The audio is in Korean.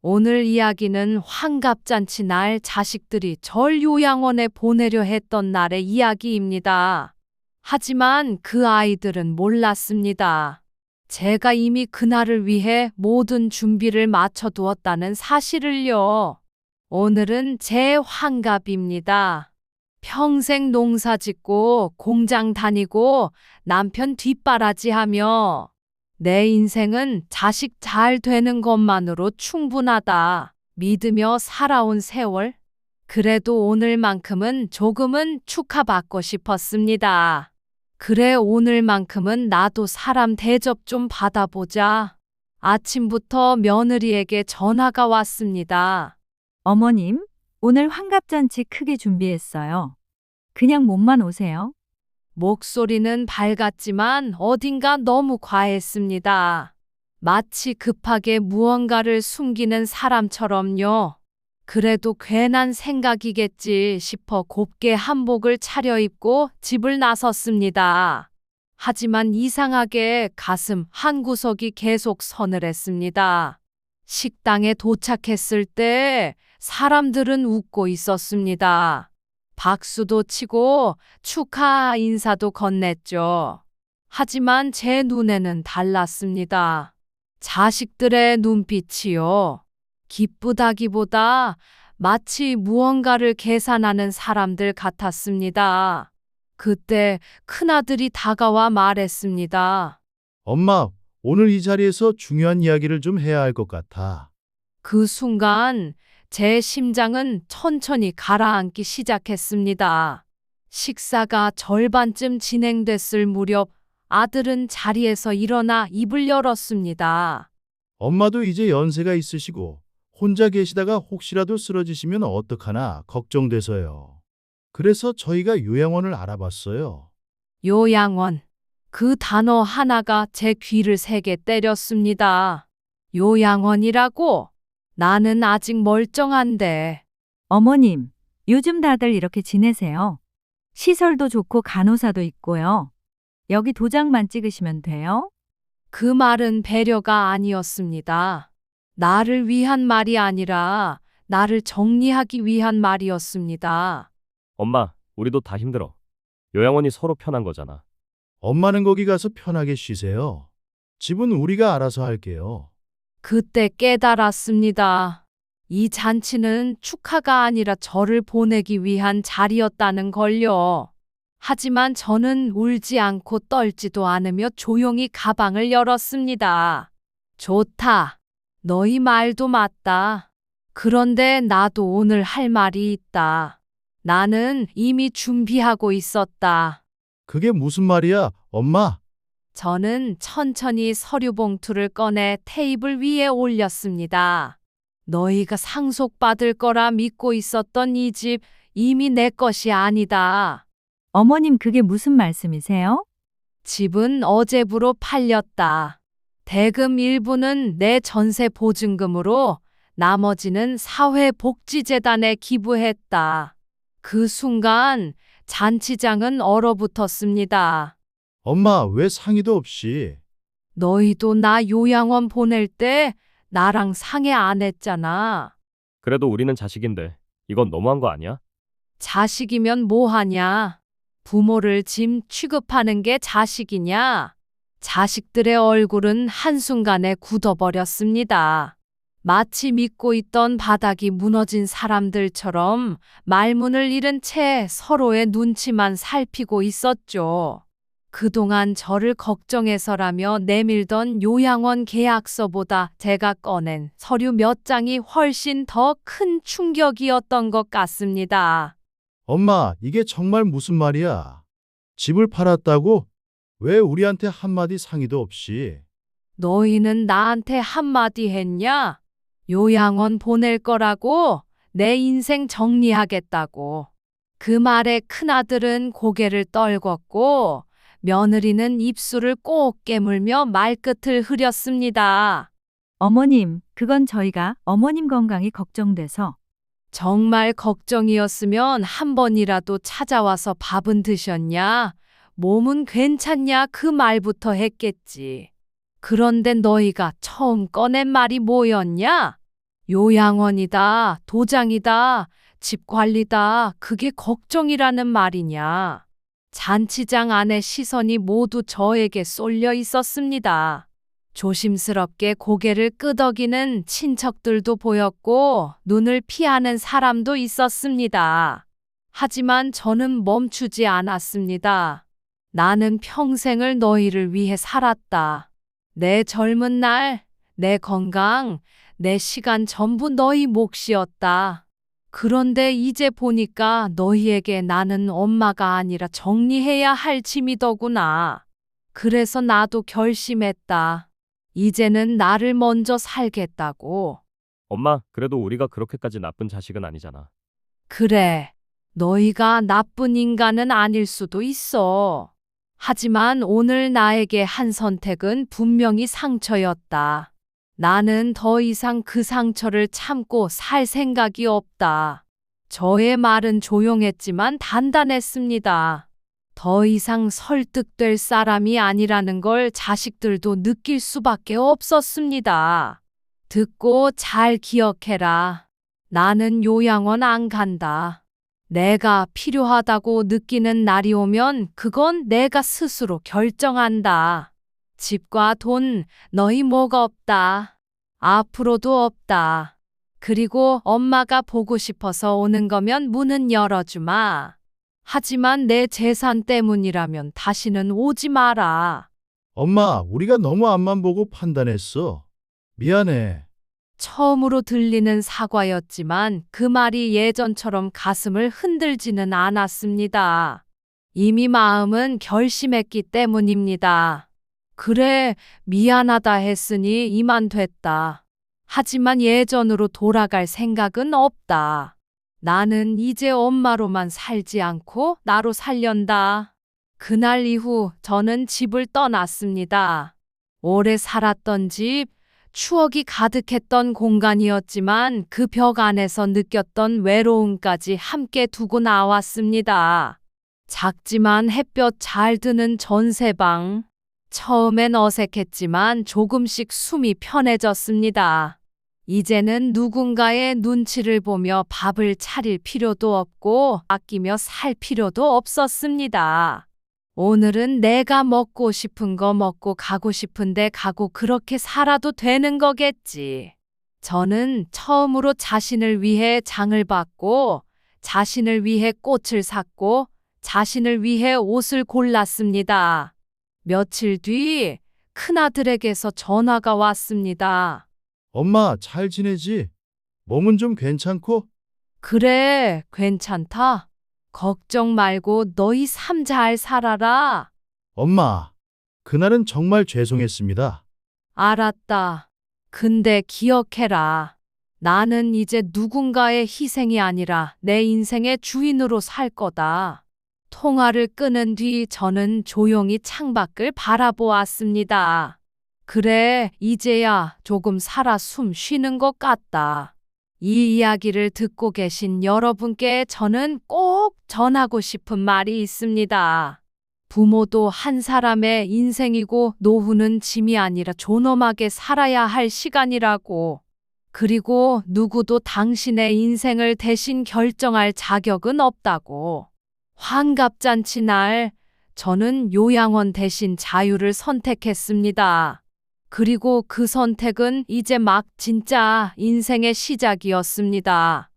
오늘 이야기는 환갑잔치 날 자식들이 절 요양원에 보내려 했던 날의 이야기입니다. 하지만 그 아이들은 몰랐습니다. 제가 이미 그날을 위해 모든 준비를 마쳐두었다는 사실을요. 오늘은 제 환갑입니다. 평생 농사 짓고 공장 다니고 남편 뒷바라지하며 내 인생은 자식 잘 되는 것만으로 충분하다 믿으며 살아온 세월. 그래도 오늘만큼은 조금은 축하받고 싶었습니다. 그래, 오늘만큼은 나도 사람 대접 좀 받아보자. 아침부터 며느리에게 전화가 왔습니다. 어머님, 오늘 환갑잔치 크게 준비했어요. 그냥 몸만 오세요. 목소리는 밝았지만 어딘가 너무 과했습니다. 마치 급하게 무언가를 숨기는 사람처럼요. 그래도 괜한 생각이겠지 싶어 곱게 한복을 차려입고 집을 나섰습니다. 하지만 이상하게 가슴 한구석이 계속 서늘했습니다. 식당에 도착했을 때 사람들은 웃고 있었습니다. 박수도 치고 축하 인사도 건넸죠. 하지만 제 눈에는 달랐습니다. 자식들의 눈빛이요. 기쁘다기보다 마치 무언가를 계산하는 사람들 같았습니다. 그때 큰아들이 다가와 말했습니다. 엄마, 오늘 이 자리에서 중요한 이야기를 좀 해야 할 것 같아. 그 순간 제 심장은 천천히 가라앉기 시작했습니다. 식사가 절반쯤 진행됐을 무렵 아들은 자리에서 일어나 입을 열었습니다. 엄마도 이제 연세가 있으시고 혼자 계시다가 혹시라도 쓰러지시면 어떡하나 걱정돼서요. 그래서 저희가 요양원을 알아봤어요. 요양원. 그 단어 하나가 제 귀를 세게 때렸습니다. 요양원이라고? 나는 아직 멀쩡한데. 어머님, 요즘 다들 이렇게 지내세요. 시설도 좋고 간호사도 있고요. 여기 도장만 찍으시면 돼요. 그 말은 배려가 아니었습니다. 나를 위한 말이 아니라 나를 정리하기 위한 말이었습니다. 엄마, 우리도 다 힘들어. 요양원이 서로 편한 거잖아. 엄마는 거기 가서 편하게 쉬세요. 집은 우리가 알아서 할게요. 그때 깨달았습니다. 이 잔치는 축하가 아니라 저를 보내기 위한 자리였다는 걸요. 하지만 저는 울지 않고 떨지도 않으며 조용히 가방을 열었습니다. 좋다. 너희 말도 맞다. 그런데 나도 오늘 할 말이 있다. 나는 이미 준비하고 있었다. 그게 무슨 말이야, 엄마? 저는 천천히 서류 봉투를 꺼내 테이블 위에 올렸습니다. 너희가 상속받을 거라 믿고 있었던 이 집 이미 내 것이 아니다. 어머님, 그게 무슨 말씀이세요? 집은 어제부로 팔렸다. 대금 일부는 내 전세 보증금으로 나머지는 사회복지재단에 기부했다. 그 순간 잔치장은 얼어붙었습니다. 엄마, 왜 상의도 없이? 너희도 나 요양원 보낼 때 나랑 상의 안 했잖아. 그래도 우리는 자식인데 이건 너무한 거 아니야? 자식이면 뭐하냐? 부모를 짐 취급하는 게 자식이냐? 자식들의 얼굴은 한순간에 굳어버렸습니다. 마치 믿고 있던 바닥이 무너진 사람들처럼 말문을 잃은 채 서로의 눈치만 살피고 있었죠. 그동안 저를 걱정해서라며 내밀던 요양원 계약서보다 제가 꺼낸 서류 몇 장이 훨씬 더 큰 충격이었던 것 같습니다. 엄마, 이게 정말 무슨 말이야? 집을 팔았다고? 왜 우리한테 한마디 상의도 없이? 너희는 나한테 한마디 했냐? 요양원 보낼 거라고? 내 인생 정리하겠다고. 그 말에 큰아들은 고개를 떨궜고 며느리는 입술을 꼭 깨물며 말끝을 흐렸습니다. 어머님, 그건 저희가 어머님 건강이 걱정돼서. 정말 걱정이었으면 한 번이라도 찾아와서 밥은 드셨냐? 몸은 괜찮냐? 그 말부터 했겠지. 그런데 너희가 처음 꺼낸 말이 뭐였냐? 요양원이다, 도장이다, 집 관리다, 그게 걱정이라는 말이냐. 잔치장 안의 시선이 모두 저에게 쏠려 있었습니다. 조심스럽게 고개를 끄덕이는 친척들도 보였고 눈을 피하는 사람도 있었습니다. 하지만 저는 멈추지 않았습니다. 나는 평생을 너희를 위해 살았다. 내 젊은 날, 내 건강, 내 시간 전부 너희 몫이었다. 그런데 이제 보니까 너희에게 나는 엄마가 아니라 정리해야 할 짐이더구나. 그래서 나도 결심했다. 이제는 나를 먼저 살겠다고. 엄마, 그래도 우리가 그렇게까지 나쁜 자식은 아니잖아. 그래, 너희가 나쁜 인간은 아닐 수도 있어. 하지만 오늘 나에게 한 선택은 분명히 상처였다. 나는 더 이상 그 상처를 참고 살 생각이 없다. 저의 말은 조용했지만 단단했습니다. 더 이상 설득될 사람이 아니라는 걸 자식들도 느낄 수밖에 없었습니다. 듣고 잘 기억해라. 나는 요양원 안 간다. 내가 필요하다고 느끼는 날이 오면 그건 내가 스스로 결정한다. 집과 돈, 너희 뭐가 없다. 앞으로도 없다. 그리고 엄마가 보고 싶어서 오는 거면 문은 열어주마. 하지만 내 재산 때문이라면 다시는 오지 마라. 엄마, 우리가 너무 앞만 보고 판단했어. 미안해. 처음으로 들리는 사과였지만 그 말이 예전처럼 가슴을 흔들지는 않았습니다. 이미 마음은 결심했기 때문입니다. 그래, 미안하다 했으니 이만 됐다. 하지만 예전으로 돌아갈 생각은 없다. 나는 이제 엄마로만 살지 않고 나로 살련다. 그날 이후 저는 집을 떠났습니다. 오래 살았던 집, 추억이 가득했던 공간이었지만 그 벽 안에서 느꼈던 외로움까지 함께 두고 나왔습니다. 작지만 햇볕 잘 드는 전세방. 처음엔 어색했지만 조금씩 숨이 편해졌습니다. 이제는 누군가의 눈치를 보며 밥을 차릴 필요도 없고 아끼며 살 필요도 없었습니다. 오늘은 내가 먹고 싶은 거 먹고 가고 싶은데 가고 그렇게 살아도 되는 거겠지. 저는 처음으로 자신을 위해 장을 봤고, 자신을 위해 꽃을 샀고, 자신을 위해 옷을 골랐습니다. 며칠 뒤 큰아들에게서 전화가 왔습니다. 엄마, 잘 지내지? 몸은 좀 괜찮고? 그래, 괜찮다. 걱정 말고 너희 삶 잘 살아라. 엄마, 그날은 정말 죄송했습니다. 알았다. 근데 기억해라. 나는 이제 누군가의 희생이 아니라 내 인생의 주인으로 살 거다. 통화를 끊은 뒤 저는 조용히 창밖을 바라보았습니다. 그래, 이제야 조금 살아 숨 쉬는 것 같다. 이 이야기를 듣고 계신 여러분께 저는 꼭 전하고 싶은 말이 있습니다. 부모도 한 사람의 인생이고 노후는 짐이 아니라 존엄하게 살아야 할 시간이라고. 그리고 누구도 당신의 인생을 대신 결정할 자격은 없다고. 환갑잔치 날 저는 요양원 대신 자유를 선택했습니다. 그리고 그 선택은 이제 막 진짜 인생의 시작이었습니다.